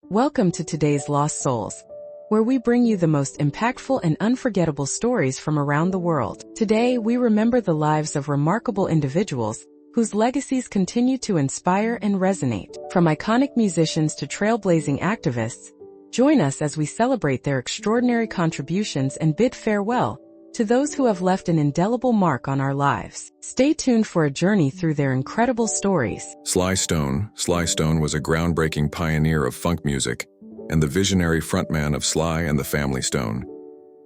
Welcome to today's Lost Souls, where we bring you the most impactful and unforgettable stories from around the world. Today, we remember the lives of remarkable individuals whose legacies continue to inspire and resonate. From iconic musicians to trailblazing activists, join us as we celebrate their extraordinary contributions and bid farewell to those who have left an indelible mark on our lives. Stay tuned for a journey through their incredible stories. Sly Stone. Sly Stone was a groundbreaking pioneer of funk music and the visionary frontman of Sly and the Family Stone,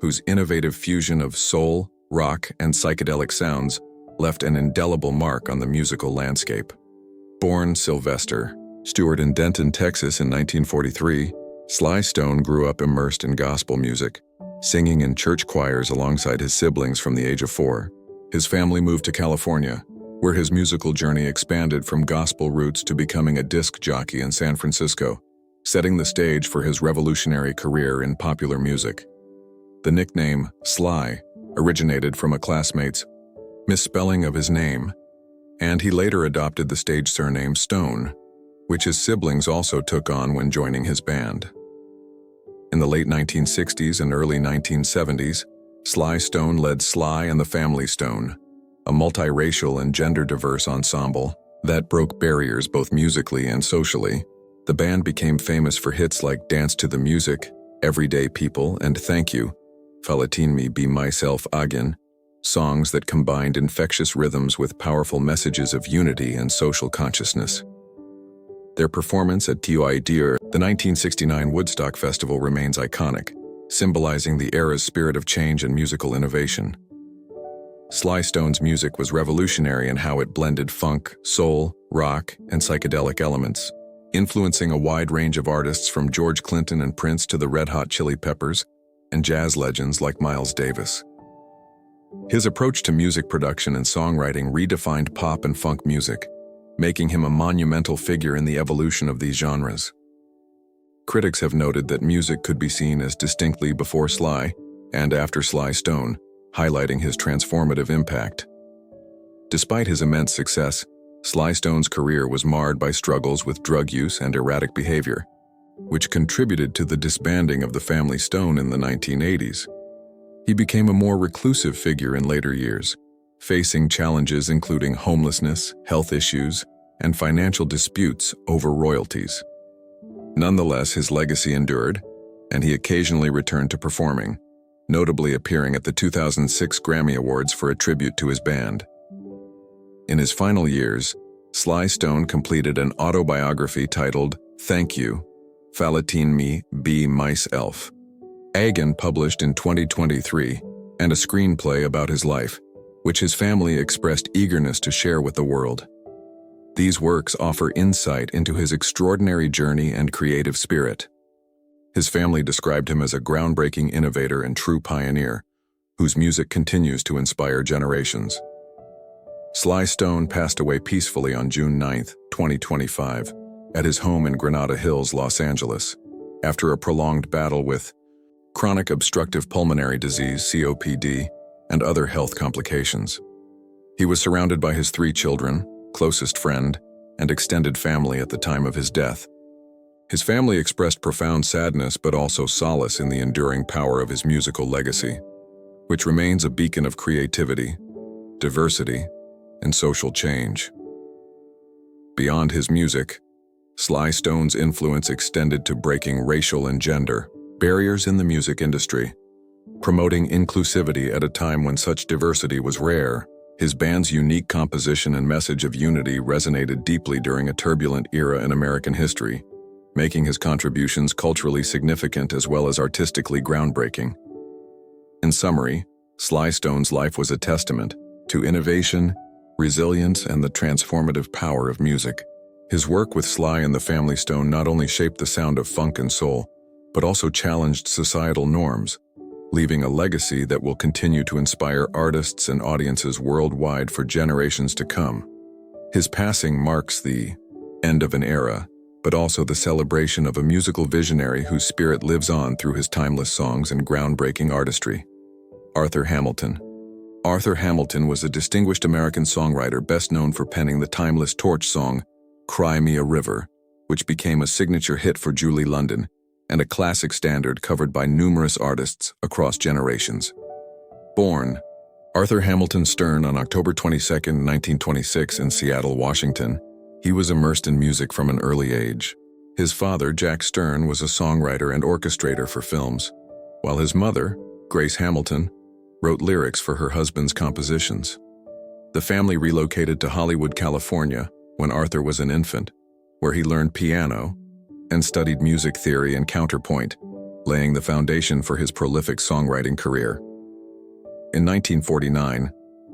whose innovative fusion of soul, rock, and psychedelic sounds left an indelible mark on the musical landscape. Born Sylvester Stewart in Denton, Texas in 1943, Sly Stone grew up immersed in gospel music, singing in church choirs alongside his siblings from the age of 4. His family moved to California, where his musical journey expanded from gospel roots to becoming a disc jockey in San Francisco, setting the stage for his revolutionary career in popular music. The nickname Sly originated from a classmate's misspelling of his name, and he later adopted the stage surname Stone, which his siblings also took on when joining his band. In the late 1960s and early 1970s, Sly Stone led Sly and the Family Stone, a multiracial and gender-diverse ensemble that broke barriers both musically and socially. The band became famous for hits like Dance to the Music, Everyday People, and Thank You, Falatin Me Be Myself Again, songs that combined infectious rhythms with powerful messages of unity and social consciousness. Their performance at TOI Deer, the 1969 Woodstock Festival, remains iconic, symbolizing the era's spirit of change and musical innovation. Sly Stone's music was revolutionary in how it blended funk, soul, rock, and psychedelic elements, influencing a wide range of artists from George Clinton and Prince to the Red Hot Chili Peppers and jazz legends like Miles Davis. His approach to music production and songwriting redefined pop and funk music, making him a monumental figure in the evolution of these genres. Critics have noted that music could be seen as distinctly before Sly and after Sly Stone, highlighting his transformative impact. Despite his immense success, Sly Stone's career was marred by struggles with drug use and erratic behavior, which contributed to the disbanding of the Family Stone in the 1980s. He became a more reclusive figure in later years, facing challenges including homelessness, health issues, and financial disputes over royalties. Nonetheless, his legacy endured, and he occasionally returned to performing, notably appearing at the 2006 Grammy Awards for a tribute to his band. In his final years, Sly Stone completed an autobiography titled Thank You, Falatin Me Be Myself Again, published in 2023, and a screenplay about his life, which his family expressed eagerness to share with the world. These works offer insight into his extraordinary journey and creative spirit. His family described him as a groundbreaking innovator and true pioneer, whose music continues to inspire generations. Sly Stone passed away peacefully on June 9, 2025, at his home in Granada Hills, Los Angeles, after a prolonged battle with chronic obstructive pulmonary disease, COPD, and other health complications. He was surrounded by his 3 children, closest friend, and extended family at the time of his death. His family expressed profound sadness but also solace in the enduring power of his musical legacy, which remains a beacon of creativity, diversity, and social change. Beyond his music, Sly Stone's influence extended to breaking racial and gender barriers in the music industry, promoting inclusivity at a time when such diversity was rare. His band's unique composition and message of unity resonated deeply during a turbulent era in American history, making his contributions culturally significant as well as artistically groundbreaking. In summary, Sly Stone's life was a testament to innovation, resilience, and the transformative power of music. His work with Sly and the Family Stone not only shaped the sound of funk and soul, but also challenged societal norms, leaving a legacy that will continue to inspire artists and audiences worldwide for generations to come. His passing marks the end of an era, but also the celebration of a musical visionary whose spirit lives on through his timeless songs and groundbreaking artistry. Arthur Hamilton. Arthur Hamilton was a distinguished American songwriter best known for penning the timeless torch song, Cry Me a River, which became a signature hit for Julie London and a classic standard covered by numerous artists across generations. Born Arthur Hamilton Stern on October 22, 1926 in Seattle, Washington, he was immersed in music from an early age. His father, Jack Stern, was a songwriter and orchestrator for films, while his mother, Grace Hamilton, wrote lyrics for her husband's compositions. The family relocated to Hollywood, California, when Arthur was an infant, where he learned piano and studied music theory and counterpoint, laying the foundation for his prolific songwriting career. In 1949,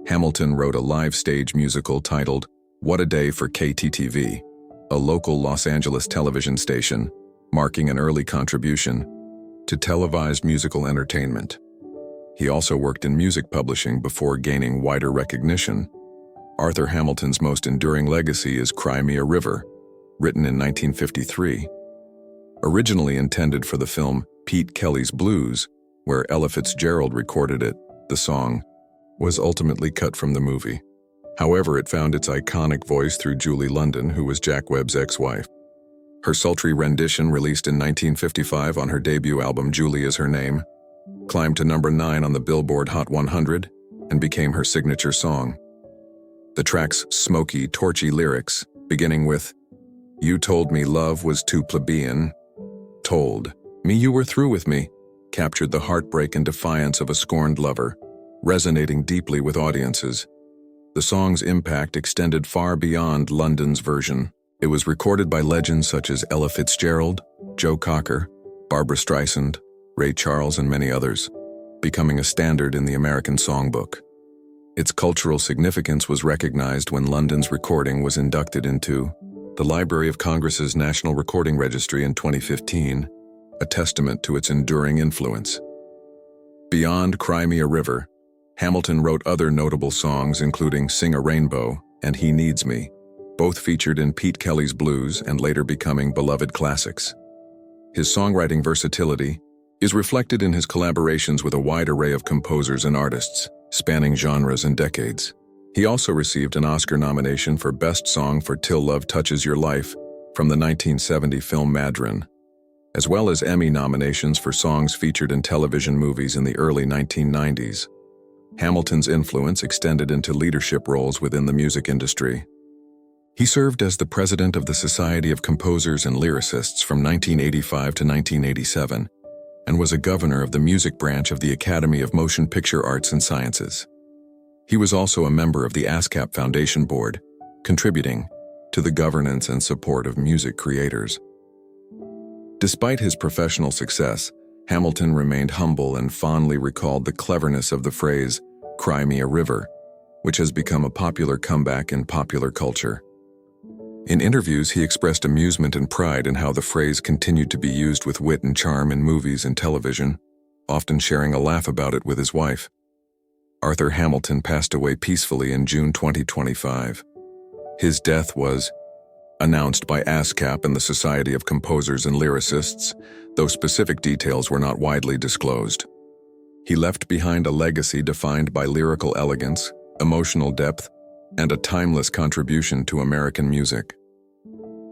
Hamilton wrote a live stage musical titled What a Day for KTTV, a local Los Angeles television station, marking an early contribution to televised musical entertainment. He also worked in music publishing before gaining wider recognition. Arthur Hamilton's most enduring legacy is Cry Me a River, written in 1953. Originally intended for the film Pete Kelly's Blues, where Ella Fitzgerald recorded it, the song was ultimately cut from the movie. However, it found its iconic voice through Julie London, who was Jack Webb's ex-wife. Her sultry rendition, released in 1955 on her debut album Julie Is Her Name, climbed to number 9 on the Billboard Hot 100 and became her signature song. The track's smoky, torchy lyrics, beginning with, "You told me love was too plebeian, told me you were through with me," captured the heartbreak and defiance of a scorned lover, resonating deeply with audiences. The song's impact extended far beyond London's version. It was recorded by legends such as Ella Fitzgerald, Joe Cocker, Barbra Streisand, Ray Charles, and many others, becoming a standard in the American songbook. Its cultural significance was recognized when London's recording was inducted into the Library of Congress's National Recording Registry in 2015, a testament to its enduring influence. Beyond Cry Me a River, Hamilton wrote other notable songs including Sing a Rainbow and He Needs Me, both featured in Pete Kelly's Blues and later becoming beloved classics. His songwriting versatility is reflected in his collaborations with a wide array of composers and artists, spanning genres and decades. He also received an Oscar nomination for Best Song for Till Love Touches Your Life from the 1970 film Madron, as well as Emmy nominations for songs featured in television movies in the early 1990s. Hamilton's influence extended into leadership roles within the music industry. He served as the president of the Society of Composers and Lyricists from 1985 to 1987, and was a governor of the music branch of the Academy of Motion Picture Arts and Sciences. He was also a member of the ASCAP Foundation Board, contributing to the governance and support of music creators. Despite his professional success, Hamilton remained humble and fondly recalled the cleverness of the phrase, "Cry me a river," which has become a popular comeback in popular culture. In interviews, he expressed amusement and pride in how the phrase continued to be used with wit and charm in movies and television, often sharing a laugh about it with his wife. Arthur Hamilton passed away peacefully in June 2025. His death was announced by ASCAP and the Society of Composers and Lyricists, though specific details were not widely disclosed. He left behind a legacy defined by lyrical elegance, emotional depth, and a timeless contribution to American music.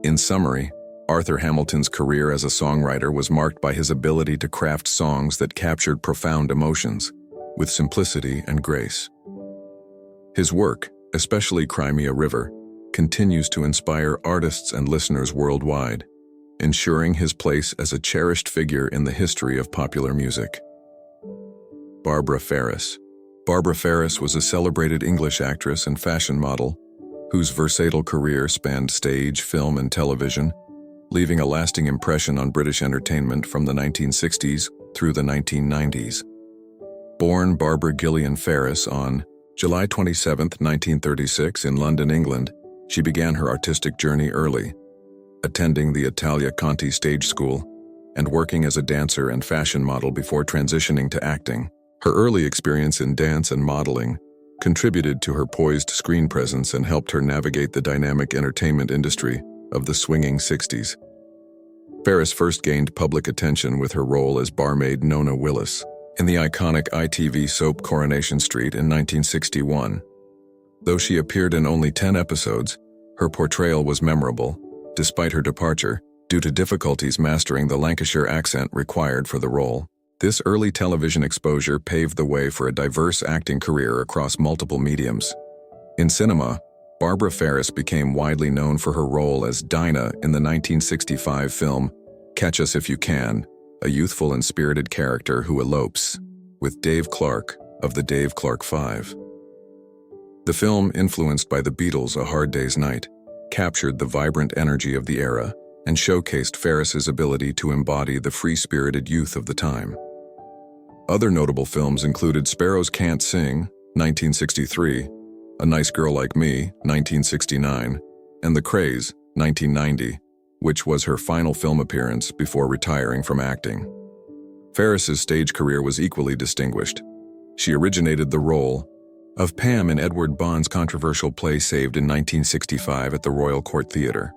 In summary, Arthur Hamilton's career as a songwriter was marked by his ability to craft songs that captured profound emotions, with simplicity and grace. His work, especially Cry Me a River, continues to inspire artists and listeners worldwide, ensuring his place as a cherished figure in the history of popular music. Barbara Ferris. Barbara Ferris was a celebrated English actress and fashion model whose versatile career spanned stage, film, and television, leaving a lasting impression on British entertainment from the 1960s through the 1990s. Born Barbara Gillian Ferris on July 27, 1936 in London, England, she began her artistic journey early, attending the Italia Conti Stage School and working as a dancer and fashion model before transitioning to acting. Her early experience in dance and modeling contributed to her poised screen presence and helped her navigate the dynamic entertainment industry of the swinging 60s. Ferris first gained public attention with her role as barmaid Nona Willis in the iconic ITV soap Coronation Street in 1961. Though she appeared in only 10 episodes, her portrayal was memorable, despite her departure, due to difficulties mastering the Lancashire accent required for the role. This early television exposure paved the way for a diverse acting career across multiple mediums. In cinema, Barbara Ferris became widely known for her role as Dinah in the 1965 film Catch Us If You Can, a youthful and spirited character who elopes with Dave Clark of the Dave Clark Five. The film, influenced by the Beatles' A Hard Day's Night, captured the vibrant energy of the era and showcased Ferris's ability to embody the free-spirited youth of the time. Other notable films included Sparrows Can't Sing, 1963, A Nice Girl Like Me, 1969, and The Craze, 1990, which was her final film appearance before retiring from acting. Ferris's stage career was equally distinguished. She originated the role of Pam in Edward Bond's controversial play Saved in 1965 at the Royal Court Theatre,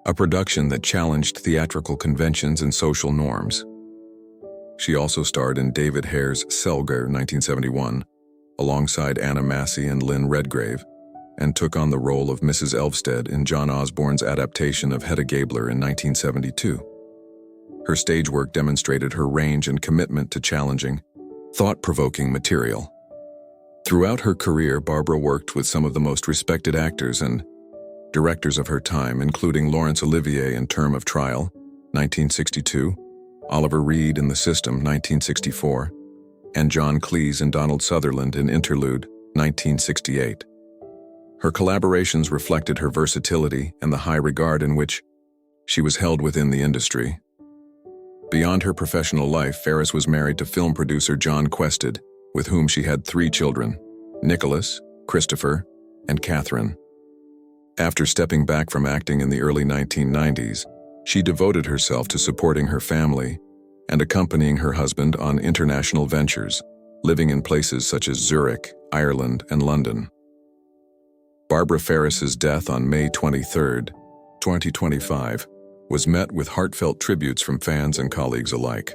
a production that challenged theatrical conventions and social norms. She also starred in David Hare's Selger, 1971, alongside Anna Massey and Lynn Redgrave, and took on the role of Mrs. Elvsted in John Osborne's adaptation of Hedda Gabler in 1972. Her stage work demonstrated her range and commitment to challenging, thought-provoking material. Throughout her career, Barbara worked with some of the most respected actors and directors of her time, including Laurence Olivier in Term of Trial, 1962, Oliver Reed in The System, 1964, and John Cleese and Donald Sutherland in Interlude, 1968. Her collaborations reflected her versatility and the high regard in which she was held within the industry. Beyond her professional life, Ferris was married to film producer John Quested, with whom she had 3 children, Nicholas, Christopher, and Catherine. After stepping back from acting in the early 1990s, she devoted herself to supporting her family and accompanying her husband on international ventures, living in places such as Zurich, Ireland, and London. Barbara Ferris's death on May 23, 2025, was met with heartfelt tributes from fans and colleagues alike.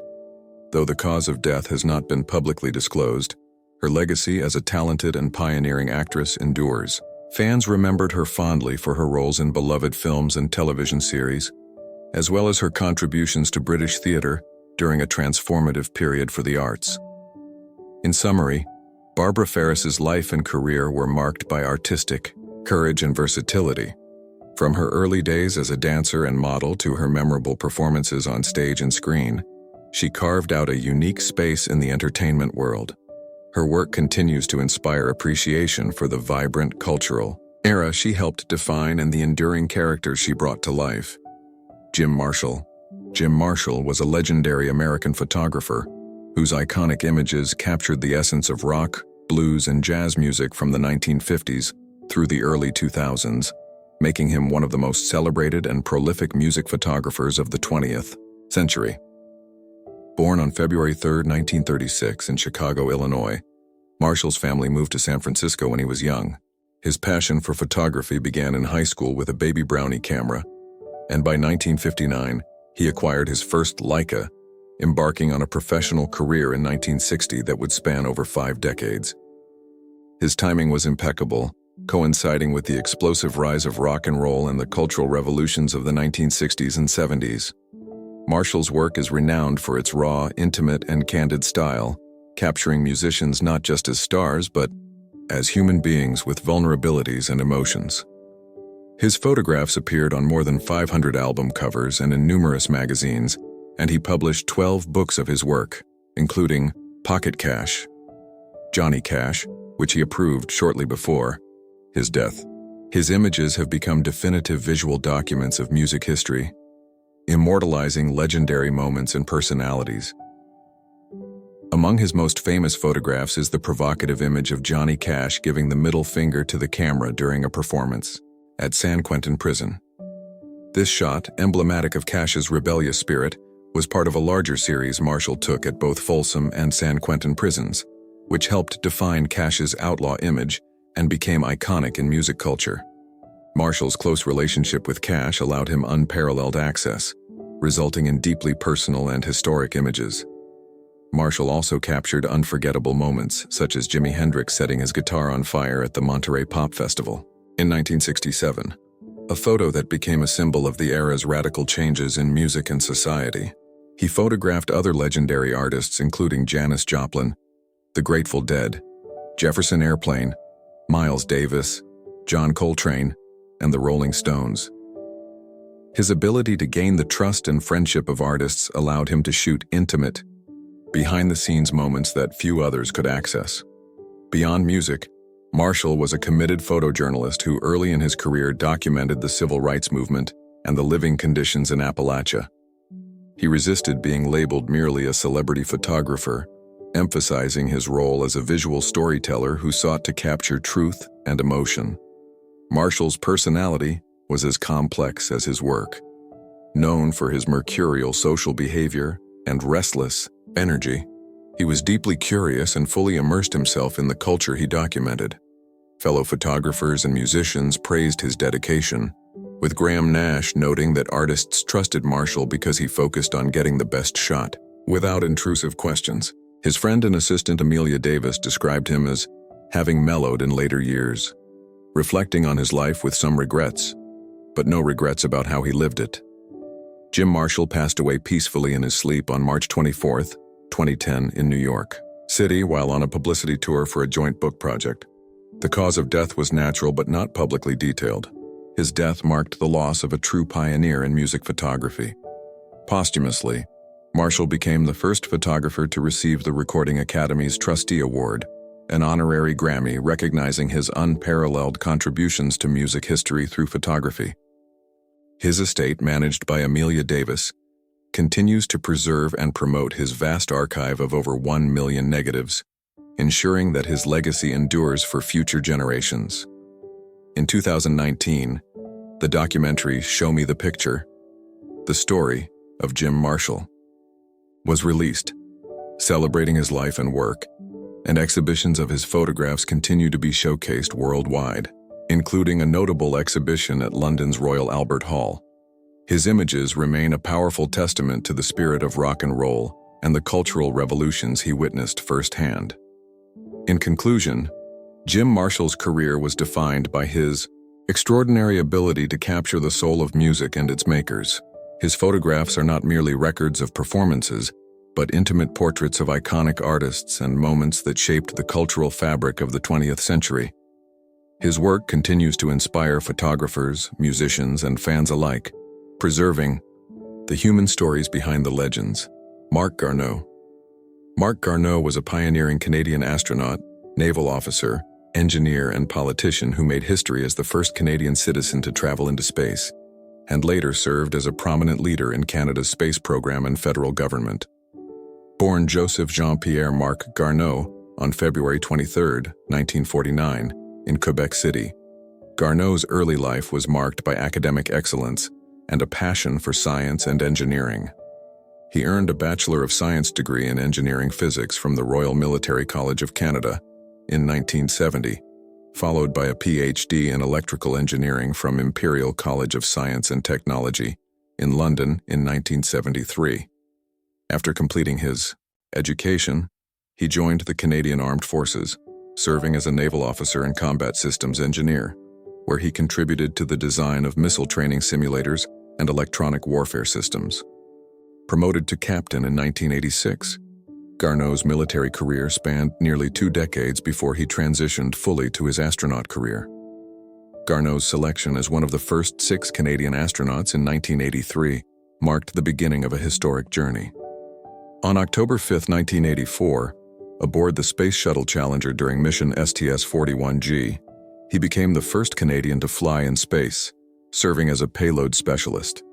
Though the cause of death has not been publicly disclosed, her legacy as a talented and pioneering actress endures. Fans remembered her fondly for her roles in beloved films and television series, as well as her contributions to British theatre during a transformative period for the arts. In summary, Barbara Ferris's life and career were marked by artistic courage and versatility. From her early days as a dancer and model to her memorable performances on stage and screen, she carved out a unique space in the entertainment world. Her work continues to inspire appreciation for the vibrant cultural era she helped define and the enduring characters she brought to life. Jim Marshall. Jim Marshall was a legendary American photographer whose iconic images captured the essence of rock, blues, and jazz music from the 1950s through the early 2000s, making him one of the most celebrated and prolific music photographers of the 20th century. Born on February 3, 1936 in Chicago, Illinois, Marshall's family moved to San Francisco when he was young. His passion for photography began in high school with a baby Brownie camera, and by 1959, he acquired his first Leica, embarking on a professional career in 1960 that would span over 5 decades. His timing was impeccable, coinciding with the explosive rise of rock and roll and the cultural revolutions of the 1960s and 70s. Marshall's work is renowned for its raw, intimate, and candid style, capturing musicians not just as stars but as human beings with vulnerabilities and emotions. His photographs appeared on more than 500 album covers and in numerous magazines, and he published 12 books of his work, including Pocket Cash, Johnny Cash, which he approved shortly before his death. His images have become definitive visual documents of music history, immortalizing legendary moments and personalities. Among his most famous photographs is the provocative image of Johnny Cash giving the middle finger to the camera during a performance at San Quentin Prison. This shot, emblematic of Cash's rebellious spirit, was part of a larger series Marshall took at both Folsom and San Quentin prisons, which helped define Cash's outlaw image and became iconic in music culture. Marshall's close relationship with Cash allowed him unparalleled access, resulting in deeply personal and historic images. Marshall also captured unforgettable moments, such as Jimi Hendrix setting his guitar on fire at the Monterey Pop Festival in 1967. a photo that became a symbol of the era's radical changes in music and society. He photographed other legendary artists including Janis Joplin, The Grateful Dead, Jefferson Airplane, Miles Davis, John Coltrane, and the Rolling Stones. His ability to gain the trust and friendship of artists allowed him to shoot intimate, behind-the-scenes moments that few others could access. Beyond music, Marshall was a committed photojournalist who early in his career documented the civil rights movement and the living conditions in Appalachia. He resisted being labeled merely a celebrity photographer, emphasizing his role as a visual storyteller who sought to capture truth and emotion. Marshall's personality was as complex as his work. Known for his mercurial social behavior and restless energy, he was deeply curious and fully immersed himself in the culture he documented. Fellow photographers and musicians praised his dedication, with Graham Nash noting that artists trusted Marshall because he focused on getting the best shot, without intrusive questions. His friend and assistant Amelia Davis described him as having mellowed in later years, reflecting on his life with some regrets, but no regrets about how he lived it. Jim Marshall passed away peacefully in his sleep on March 24, 2010 in New York City while on a publicity tour for a joint book project. The cause of death was natural but not publicly detailed. His death marked the loss of a true pioneer in music photography. Posthumously, Marshall became the first photographer to receive the Recording Academy's Trustee Award, an honorary Grammy recognizing his unparalleled contributions to music history through photography. His estate, managed by Amelia Davis, continues to preserve and promote his vast archive of over 1 million negatives, ensuring that his legacy endures for future generations. In 2019, the documentary Show Me the Picture, The Story of Jim Marshall, was released, celebrating his life and work, and exhibitions of his photographs continue to be showcased worldwide, including a notable exhibition at London's Royal Albert Hall. His images remain a powerful testament to the spirit of rock and roll and the cultural revolutions he witnessed firsthand. In conclusion, Jim Marshall's career was defined by his extraordinary ability to capture the soul of music and its makers. His photographs are not merely records of performances, but intimate portraits of iconic artists and moments that shaped the cultural fabric of the 20th century. His work continues to inspire photographers, musicians, and fans alike, preserving the human stories behind the legends. Marc Garneau. Marc Garneau was a pioneering Canadian astronaut, naval officer, engineer, and politician who made history as the first Canadian citizen to travel into space, and later served as a prominent leader in Canada's space program and federal government. Born Joseph Jean-Pierre Marc Garneau on February 23, 1949, in Quebec City, Garneau's early life was marked by academic excellence and a passion for science and engineering. He earned a Bachelor of Science degree in engineering physics from the Royal Military College of Canada in 1970, followed by a PhD in electrical engineering from Imperial College of Science and Technology in London in 1973. After completing his education, he joined the Canadian Armed Forces, serving as a naval officer and combat systems engineer, where he contributed to the design of missile training simulators and electronic warfare systems. Promoted to captain in 1986, Garneau's military career spanned nearly 2 decades before he transitioned fully to his astronaut career. Garneau's selection as one of the first 6 Canadian astronauts in 1983 marked the beginning of a historic journey. On October 5, 1984, aboard the Space Shuttle Challenger during mission STS-41G, he became the first Canadian to fly in space, serving as a payload specialist.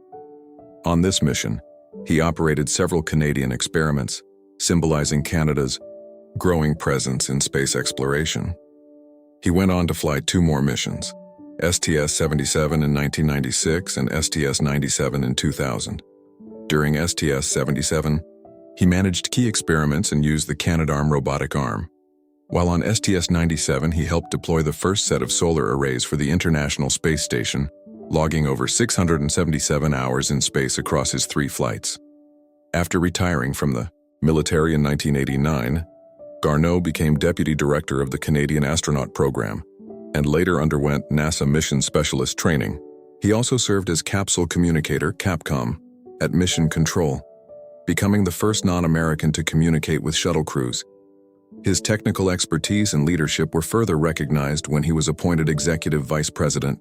On this mission, he operated several Canadian experiments, symbolizing Canada's growing presence in space exploration. He went on to fly 2 more missions, STS-77 in 1996 and STS-97 in 2000. During STS-77, he managed key experiments and used the Canadarm robotic arm. While on STS-97, he helped deploy the first set of solar arrays for the International Space Station, logging over 677 hours in space across his 3 flights. After retiring from the military in 1989, Garneau became Deputy Director of the Canadian Astronaut Program and later underwent NASA Mission Specialist training. He also served as capsule communicator, Capcom, at Mission Control, becoming the first non-American to communicate with shuttle crews. His technical expertise and leadership were further recognized when he was appointed Executive Vice President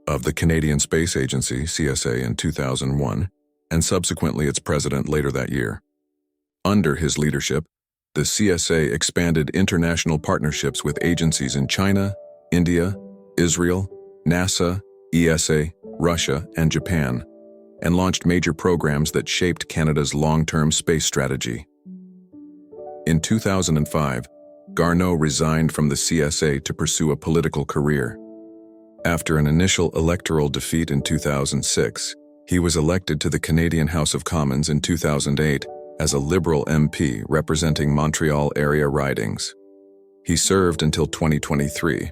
of the Canadian Space Agency, CSA, in 2001, and subsequently its president later that year. Under his leadership, the CSA expanded international partnerships with agencies in China, India, Israel, NASA, ESA, Russia, and Japan, and launched major programs that shaped Canada's long-term space strategy. In 2005, Garneau resigned from the CSA to pursue a political career. After an initial electoral defeat in 2006, he was elected to the Canadian House of Commons in 2008 as a Liberal MP representing Montreal area ridings. He served until 2023,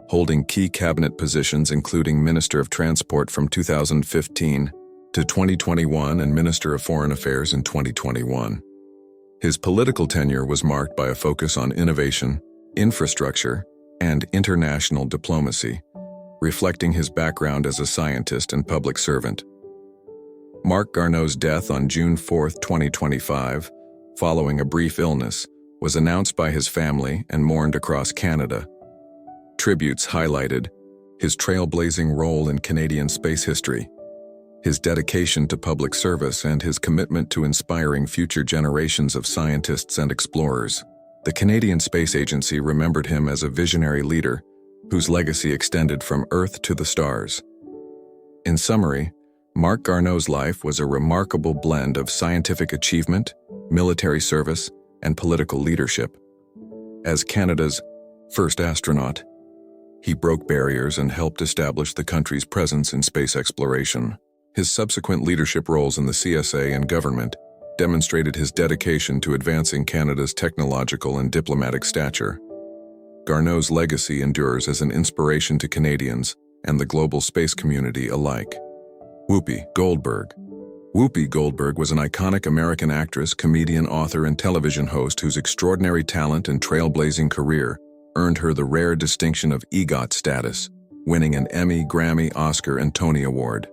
holding key cabinet positions including Minister of Transport from 2015 to 2021 and Minister of Foreign Affairs in 2021. His political tenure was marked by a focus on innovation, infrastructure, and international diplomacy, reflecting his background as a scientist and public servant. Marc Garneau's death on June 4, 2025, following a brief illness, was announced by his family and mourned across Canada. Tributes highlighted his trailblazing role in Canadian space history, his dedication to public service, and his commitment to inspiring future generations of scientists and explorers. The Canadian Space Agency remembered him as a visionary leader whose legacy extended from Earth to the stars. In summary, Marc Garneau's life was a remarkable blend of scientific achievement, military service, and political leadership. As Canada's first astronaut, he broke barriers and helped establish the country's presence in space exploration. His subsequent leadership roles in the CSA and government demonstrated his dedication to advancing Canada's technological and diplomatic stature. Garneau's legacy endures as an inspiration to Canadians and the global space community alike. Whoopi Goldberg. Whoopi Goldberg was an iconic American actress, comedian, author, and television host whose extraordinary talent and trailblazing career earned her the rare distinction of EGOT status, winning an Emmy, Grammy, Oscar, and Tony Award.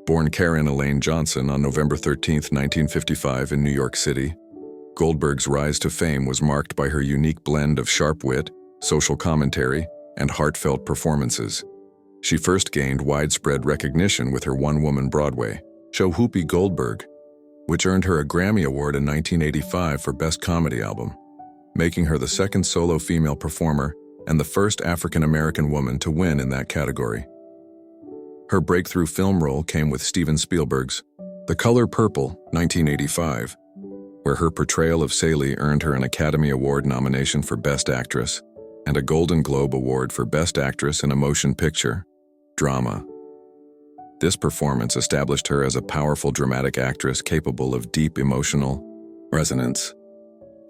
Born Karen Elaine Johnson on November 13, 1955 in New York City, Goldberg's rise to fame was marked by her unique blend of sharp wit, social commentary, and heartfelt performances. She first gained widespread recognition with her one-woman Broadway show Whoopi Goldberg, which earned her a Grammy Award in 1985 for Best Comedy Album, making her the second solo female performer and the first African-American woman to win in that category. Her breakthrough film role came with Steven Spielberg's The Color Purple, 1985, where her portrayal of Sally earned her an Academy Award nomination for Best Actress and a Golden Globe Award for Best Actress in a Motion Picture, Drama. This performance established her as a powerful dramatic actress capable of deep emotional resonance.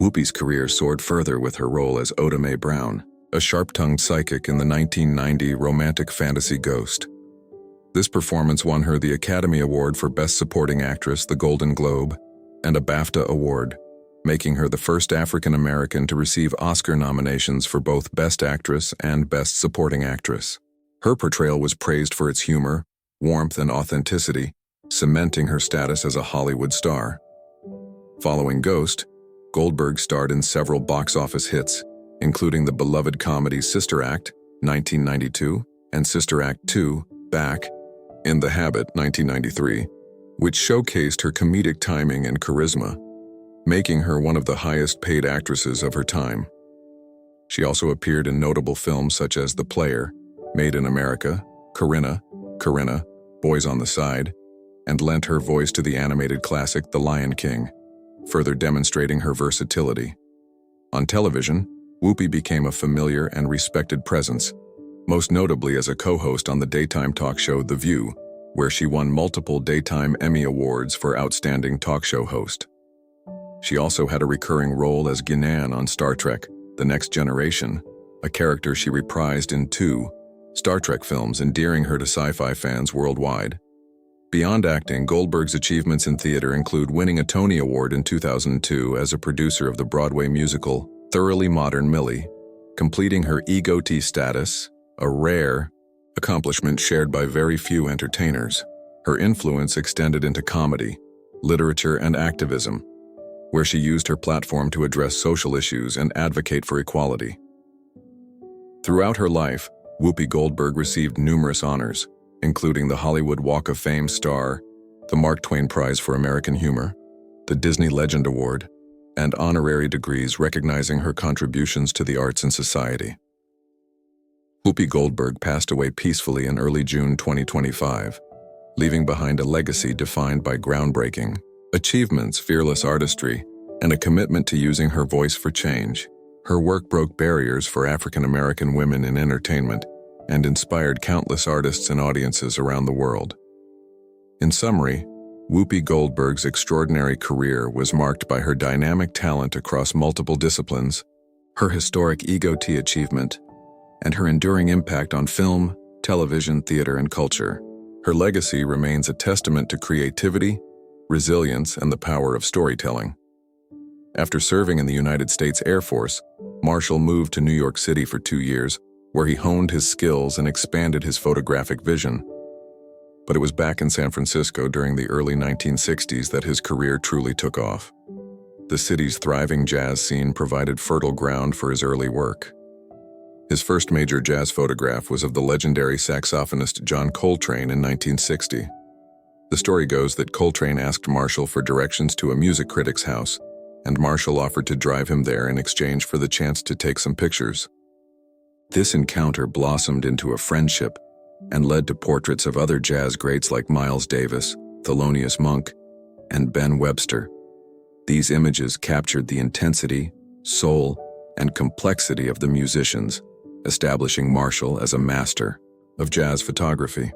Whoopi's career soared further with her role as Oda Mae Brown, a sharp-tongued psychic in the 1990 romantic fantasy Ghost. This performance won her the Academy Award for Best Supporting Actress, the Golden Globe, and a BAFTA Award, making her the first African-American to receive Oscar nominations for both Best Actress and Best Supporting Actress. Her portrayal was praised for its humor, warmth, and authenticity, cementing her status as a Hollywood star. Following Ghost, Goldberg starred in several box office hits, including the beloved comedies Sister Act, 1992, and Sister Act 2, Back, in the Habit, 1993, which showcased her comedic timing and charisma, making her one of the highest-paid actresses of her time. She also appeared in notable films such as The Player, Made in America, Corinna, Boys on the Side, and lent her voice to the animated classic The Lion King, further demonstrating her versatility. On television, Whoopi became a familiar and respected presence, most notably as a co-host on the daytime talk show The View, where she won multiple Daytime Emmy Awards for Outstanding Talk Show Host. She also had a recurring role as Guinan on Star Trek: The Next Generation, a character she reprised in 2 Star Trek films, endearing her to sci-fi fans worldwide. Beyond acting, Goldberg's achievements in theater include winning a Tony Award in 2002 as a producer of the Broadway musical Thoroughly Modern Millie, completing her EGOT status, a rare accomplishment shared by very few entertainers. Her influence extended into comedy, literature, and activism, where she used her platform to address social issues and advocate for equality. Throughout her life, Whoopi Goldberg received numerous honors, including the Hollywood Walk of Fame star, the Mark Twain Prize for American Humor, the Disney Legend Award, and honorary degrees recognizing her contributions to the arts and society. Whoopi Goldberg passed away peacefully in early June 2025, leaving behind a legacy defined by groundbreaking achievements, fearless artistry, and a commitment to using her voice for change. Her work broke barriers for African American women in entertainment and inspired countless artists and audiences around the world. In summary, Whoopi Goldberg's extraordinary career was marked by her dynamic talent across multiple disciplines, her historic EGOT achievement, and her enduring impact on film, television, theater, and culture. Her legacy remains a testament to creativity, resilience, and the power of storytelling. After serving in the United States Air Force, Marshall moved to New York City for 2 years, where he honed his skills and expanded his photographic vision. But it was back in San Francisco during the early 1960s that his career truly took off. The city's thriving jazz scene provided fertile ground for his early work. His first major jazz photograph was of the legendary saxophonist John Coltrane in 1960. The story goes that Coltrane asked Marshall for directions to a music critic's house, and Marshall offered to drive him there in exchange for the chance to take some pictures. This encounter blossomed into a friendship and led to portraits of other jazz greats like Miles Davis, Thelonious Monk, and Ben Webster. These images captured the intensity, soul, and complexity of the musicians, establishing Marshall as a master of jazz photography.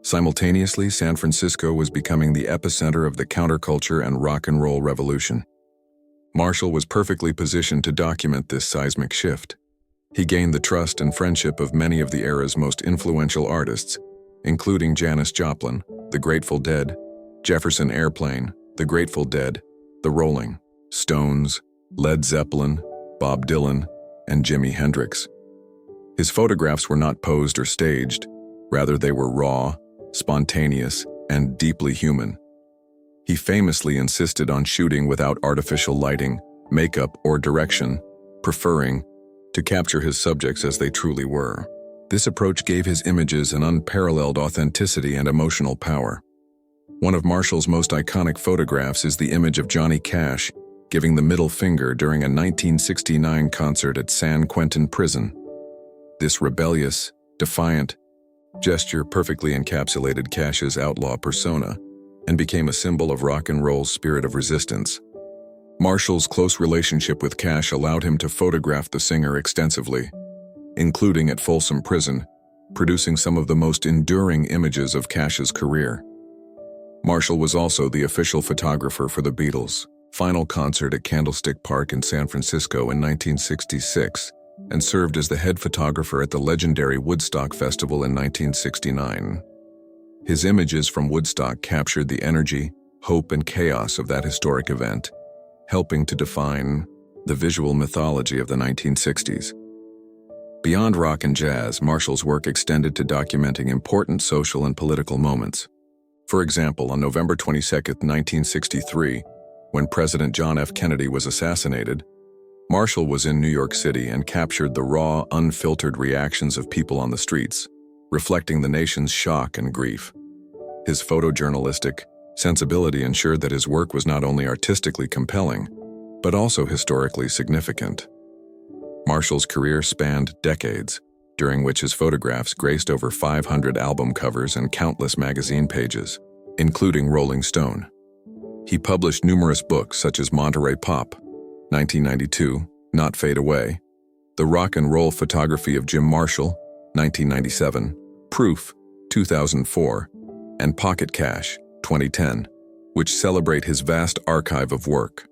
Simultaneously, San Francisco was becoming the epicenter of the counterculture and rock and roll revolution. Marshall was perfectly positioned to document this seismic shift. He gained the trust and friendship of many of the era's most influential artists, including Janis Joplin, The Grateful Dead, Jefferson Airplane, The Grateful Dead, The Rolling Stones, Led Zeppelin, Bob Dylan, and Jimi Hendrix. His photographs were not posed or staged, rather they were raw, spontaneous, and deeply human. He famously insisted on shooting without artificial lighting, makeup, or direction, preferring to capture his subjects as they truly were. This approach gave his images an unparalleled authenticity and emotional power. One of Marshall's most iconic photographs is the image of Johnny Cash giving the middle finger during a 1969 concert at San Quentin Prison. This rebellious, defiant gesture perfectly encapsulated Cash's outlaw persona and became a symbol of rock and roll's spirit of resistance. Marshall's close relationship with Cash allowed him to photograph the singer extensively, including at Folsom Prison, producing some of the most enduring images of Cash's career. Marshall was also the official photographer for the Beatles' final concert at Candlestick Park in San Francisco in 1966, and served as the head photographer at the legendary Woodstock Festival in 1969. His images from Woodstock captured the energy, hope, and chaos of that historic event, helping to define the visual mythology of the 1960s. Beyond rock and jazz, Marshall's work extended to documenting important social and political moments. For example, on November 22, 1963, when President John F. Kennedy was assassinated, Marshall was in New York City and captured the raw, unfiltered reactions of people on the streets, reflecting the nation's shock and grief. His photojournalistic sensibility ensured that his work was not only artistically compelling, but also historically significant. Marshall's career spanned decades, during which his photographs graced over 500 album covers and countless magazine pages, including Rolling Stone. He published numerous books such as Monterey Pop, 1992, Not Fade Away, The Rock and Roll Photography of Jim Marshall, 1997, Proof, 2004, and Pocket Cash, 2010, which celebrate his vast archive of work.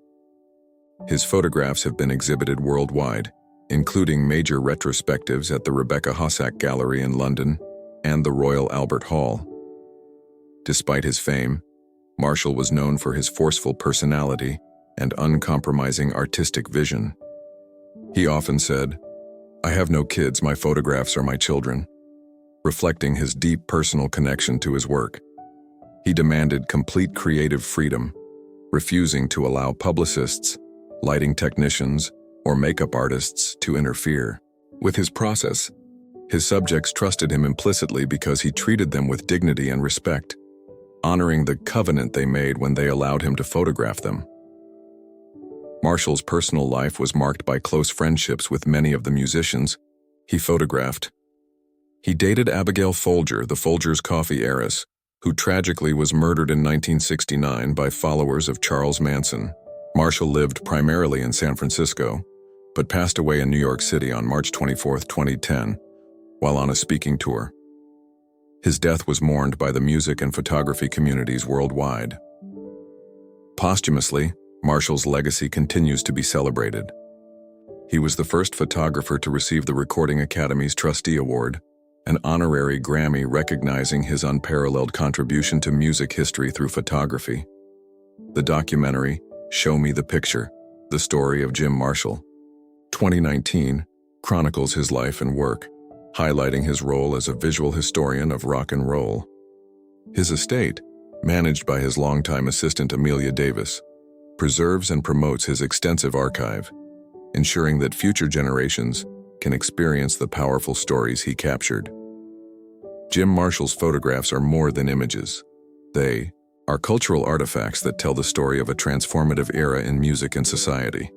His photographs have been exhibited worldwide, including major retrospectives at the Rebecca Hossack Gallery in London and the Royal Albert Hall. Despite his fame, Marshall was known for his forceful personality and uncompromising artistic vision. He often said, "I have no kids, my photographs are my children." reflecting his deep personal connection to his work. He demanded complete creative freedom, refusing to allow publicists, lighting technicians, or makeup artists to interfere with his process. His subjects trusted him implicitly because he treated them with dignity and respect, honoring the covenant they made when they allowed him to photograph them. Marshall's personal life was marked by close friendships with many of the musicians he photographed. He dated Abigail Folger, the Folgers coffee heiress, who tragically was murdered in 1969 by followers of Charles Manson. Marshall lived primarily in San Francisco, but passed away in New York City on March 24, 2010, while on a speaking tour. His death was mourned by the music and photography communities worldwide. Posthumously, Marshall's legacy continues to be celebrated. He was the first photographer to receive the Recording Academy's Trustee Award, an honorary Grammy recognizing his unparalleled contribution to music history through photography. The documentary, Show Me the Picture, The Story of Jim Marshall, 2019, chronicles his life and work, highlighting his role as a visual historian of rock and roll. His estate, managed by his longtime assistant Amelia Davis, preserves and promotes his extensive archive, ensuring that future generations can experience the powerful stories he captured. Jim Marshall's photographs are more than images. They are cultural artifacts that tell the story of a transformative era in music and society.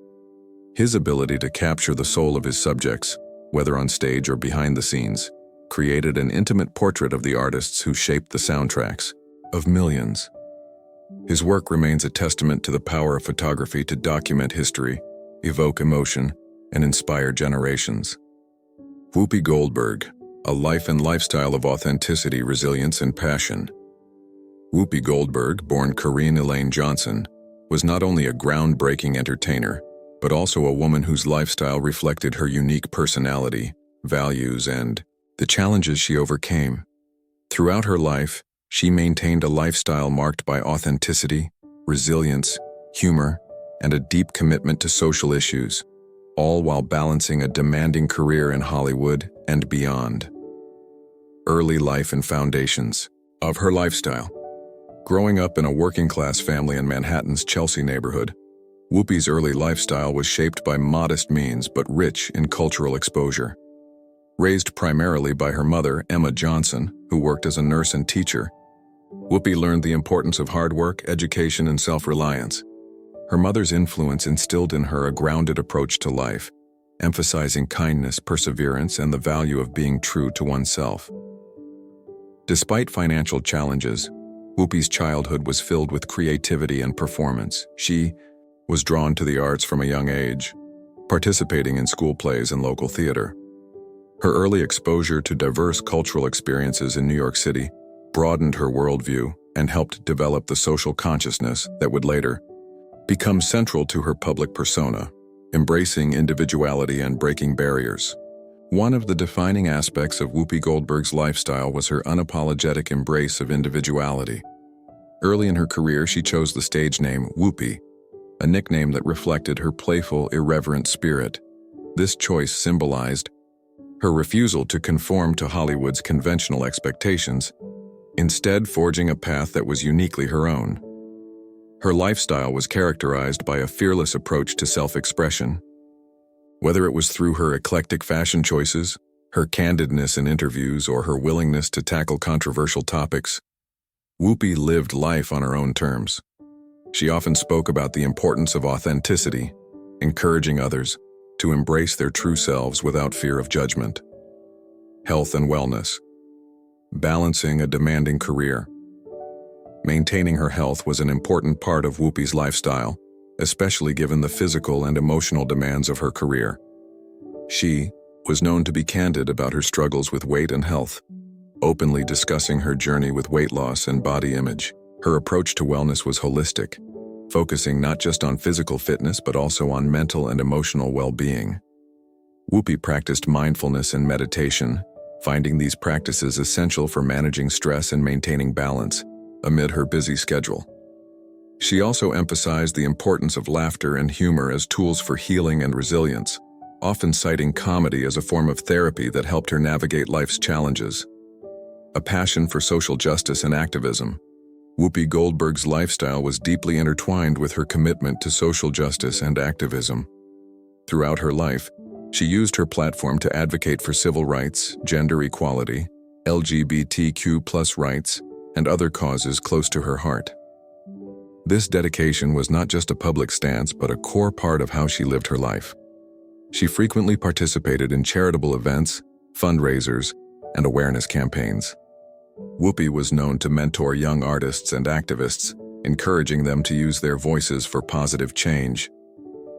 His ability to capture the soul of his subjects, whether on stage or behind the scenes, created an intimate portrait of the artists who shaped the soundtracks of millions. His work remains a testament to the power of photography to document history, evoke emotion, and inspire generations. Whoopi Goldberg, a life and lifestyle of authenticity, resilience, and passion. Whoopi Goldberg, born Corinne Elaine Johnson, was not only a groundbreaking entertainer, but also a woman whose lifestyle reflected her unique personality, values, and the challenges she overcame. Throughout her life, she maintained a lifestyle marked by authenticity, resilience, humor, and a deep commitment to social issues, all while balancing a demanding career in Hollywood and beyond. Early life and foundations of her lifestyle. Growing up in a working-class family in Manhattan's Chelsea neighborhood, Whoopi's early lifestyle was shaped by modest means but rich in cultural exposure. Raised primarily by her mother, Emma Johnson, who worked as a nurse and teacher, Whoopi learned the importance of hard work, education, and self-reliance. Her mother's influence instilled in her a grounded approach to life, emphasizing kindness, perseverance, and the value of being true to oneself. Despite financial challenges, Whoopi's childhood was filled with creativity and performance. She was drawn to the arts from a young age, participating in school plays and local theater. Her early exposure to diverse cultural experiences in New York City broadened her worldview and helped develop the social consciousness that would later become central to her public persona, embracing individuality and breaking barriers. One of the defining aspects of Whoopi Goldberg's lifestyle was her unapologetic embrace of individuality. Early in her career, she chose the stage name Whoopi, a nickname that reflected her playful, irreverent spirit. This choice symbolized her refusal to conform to Hollywood's conventional expectations, instead forging a path that was uniquely her own. Her lifestyle was characterized by a fearless approach to self-expression. Whether it was through her eclectic fashion choices, her candidness in interviews, or her willingness to tackle controversial topics, Whoopi lived life on her own terms. She often spoke about the importance of authenticity, encouraging others to embrace their true selves without fear of judgment. Health and wellness. Balancing a demanding career. Maintaining her health was an important part of Whoopi's lifestyle, especially given the physical and emotional demands of her career. She was known to be candid about her struggles with weight and health, openly discussing her journey with weight loss and body image. Her approach to wellness was holistic, focusing not just on physical fitness but also on mental and emotional well-being. Whoopi practiced mindfulness and meditation, finding these practices essential for managing stress and maintaining balance amid her busy schedule. She also emphasized the importance of laughter and humor as tools for healing and resilience, often citing comedy as a form of therapy that helped her navigate life's challenges. a passion for social justice and activism. Whoopi Goldberg's lifestyle was deeply intertwined with her commitment to social justice and activism. Throughout her life, she used her platform to advocate for civil rights, gender equality, LGBTQ+ rights, and other causes close to her heart. This dedication was not just a public stance but a core part of how she lived her life. She frequently participated in charitable events, fundraisers, and awareness campaigns. Whoopi was known to mentor young artists and activists, encouraging them to use their voices for positive change.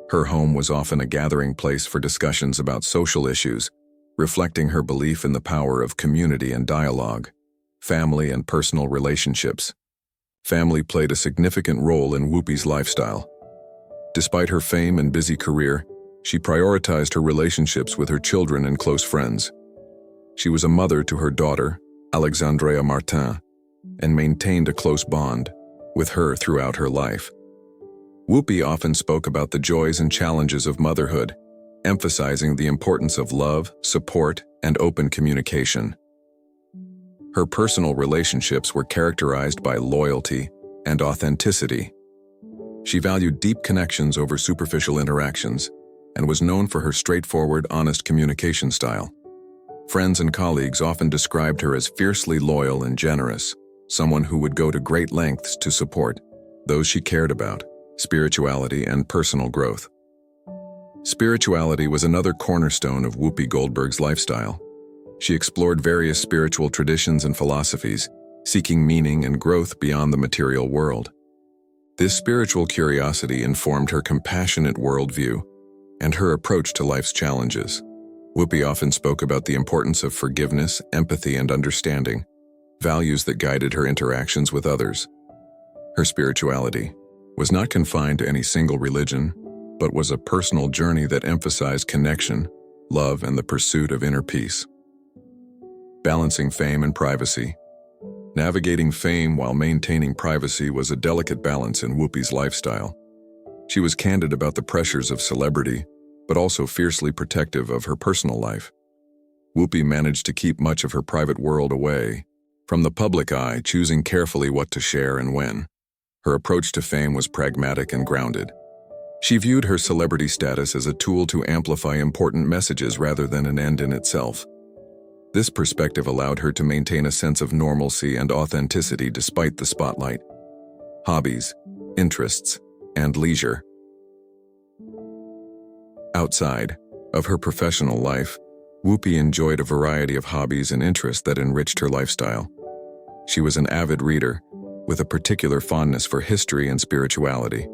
Her home was often a gathering place for discussions about social issues, reflecting her belief in the power of community and dialogue. Family and personal relationships. Family played a significant role in Whoopi's lifestyle. Despite her fame and busy career, she prioritized her relationships with her children and close friends. She was a mother to her daughter, Alexandria Martin, and maintained a close bond with her throughout her life. Whoopi often spoke about the joys and challenges of motherhood, emphasizing the importance of love, support, and open communication. Her personal relationships were characterized by loyalty and authenticity. She valued deep connections over superficial interactions and was known for her straightforward, honest communication style. Friends and colleagues often described her as fiercely loyal and generous, someone who would go to great lengths to support those she cared about, spirituality and personal growth. Spirituality was another cornerstone of Whoopi Goldberg's lifestyle. She explored various spiritual traditions and philosophies, seeking meaning and growth beyond the material world. This spiritual curiosity informed her compassionate worldview and her approach to life's challenges. Whoopi often spoke about the importance of forgiveness, empathy, and understanding, values that guided her interactions with others. Her spirituality was not confined to any single religion, but was a personal journey that emphasized connection, love, and the pursuit of inner peace. Balancing fame and privacy. Navigating fame while maintaining privacy was a delicate balance in Whoopi's lifestyle. She was candid about the pressures of celebrity, but also fiercely protective of her personal life. Whoopi managed to keep much of her private world away from the public eye, choosing carefully what to share and when. Her approach to fame was pragmatic and grounded. She viewed her celebrity status as a tool to amplify important messages rather than an end in itself. This perspective allowed her to maintain a sense of normalcy and authenticity despite the spotlight. Hobbies, interests, and leisure. Outside of her professional life, Whoopi enjoyed a variety of hobbies and interests that enriched her lifestyle. She was an avid reader, with a particular fondness for history and spirituality.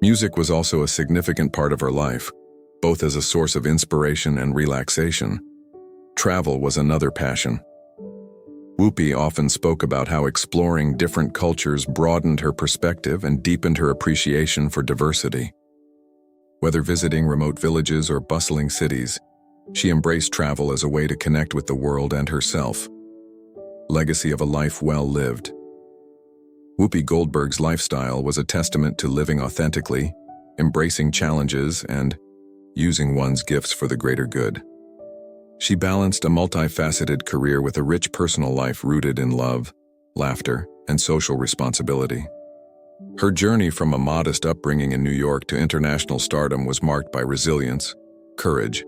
Music was also a significant part of her life, both as a source of inspiration and relaxation. Travel was another passion. Whoopi often spoke about how exploring different cultures broadened her perspective and deepened her appreciation for diversity. Whether visiting remote villages or bustling cities, she embraced travel as a way to connect with the world and herself. Legacy of a life well lived. Whoopi Goldberg's lifestyle was a testament to living authentically, embracing challenges, and using one's gifts for the greater good. She balanced a multifaceted career with a rich personal life rooted in love, laughter, and social responsibility. Her journey from a modest upbringing in New York to international stardom was marked by resilience, courage,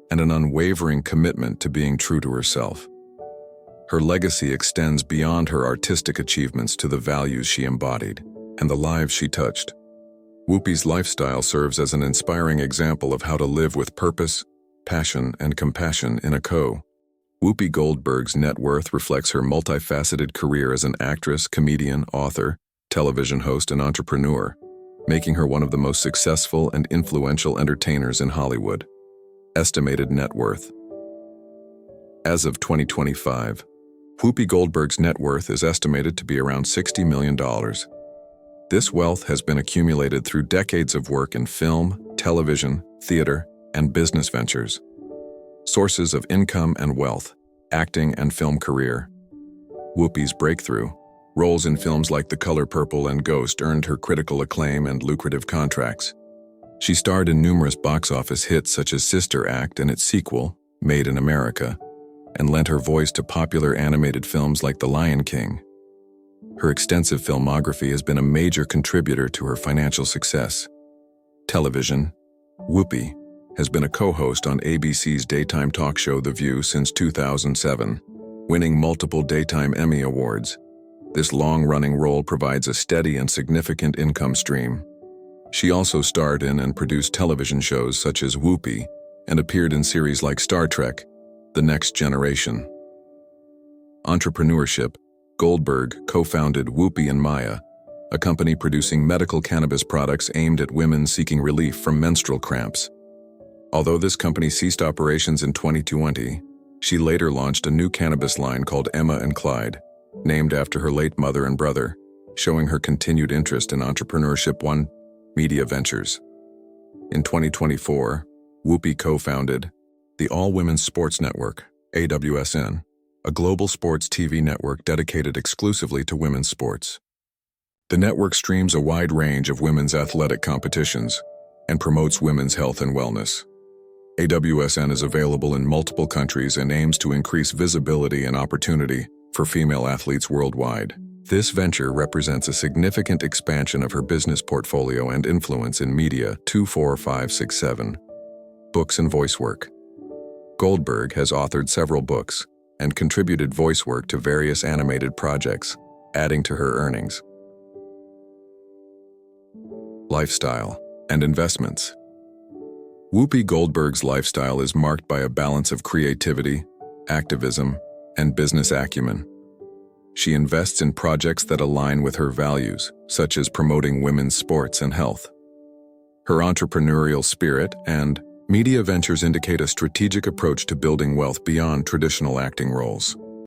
and an unwavering commitment to being true to herself. Her legacy extends beyond her artistic achievements to the values she embodied and the lives she touched. Whoopi's lifestyle serves as an inspiring example of how to live with purpose, passion, and compassion in a co. Whoopi Goldberg's net worth reflects her multifaceted career as an actress, comedian, author, television host, and entrepreneur, making her one of the most successful and influential entertainers in Hollywood. Estimated net worth. As of 2025, Whoopi Goldberg's net worth is estimated to be around $60 million. This wealth has been accumulated through decades of work in film, television, theater, and business ventures. Sources of income and wealth, acting and film career. Whoopi's breakthrough. Roles in films like The Color Purple and Ghost earned her critical acclaim and lucrative contracts. She starred in numerous box office hits such as Sister Act and its sequel, Made in America, and lent her voice to popular animated films like The Lion King. Her extensive filmography has been a major contributor to her financial success. Television. Whoopi has been a co-host on ABC's daytime talk show The View since 2007, winning multiple Daytime Emmy Awards. This long-running role provides a steady and significant income stream. She also starred in and produced television shows such as Whoopi and appeared in series like Star Trek: The Next Generation. Entrepreneurship. Goldberg co-founded Whoopi and Maya, a company producing medical cannabis products aimed at women seeking relief from menstrual cramps. Although this company ceased operations in 2020, she later launched a new cannabis line called Emma and Clyde, named after her late mother and brother, showing her continued interest in entrepreneurship. 1. Media ventures. In 2024, Whoopi co-founded the All-Women's Sports Network, AWSN, a global sports TV network dedicated exclusively to women's sports. The network streams a wide range of women's athletic competitions and promotes women's health and wellness. AWSN is available in multiple countries and aims to increase visibility and opportunity for female athletes worldwide. This venture represents a significant expansion of her business portfolio and influence in media. 2, 4, 5, 6, 7. Books and voice work. Goldberg has authored several books and contributed voice work to various animated projects, adding to her earnings. Lifestyle and investments. Whoopi Goldberg's lifestyle is marked by a balance of creativity, activism, and business acumen. She invests in projects that align with her values, such as promoting women's sports and health. Her entrepreneurial spirit and media ventures indicate a strategic approach to building wealth beyond traditional acting roles.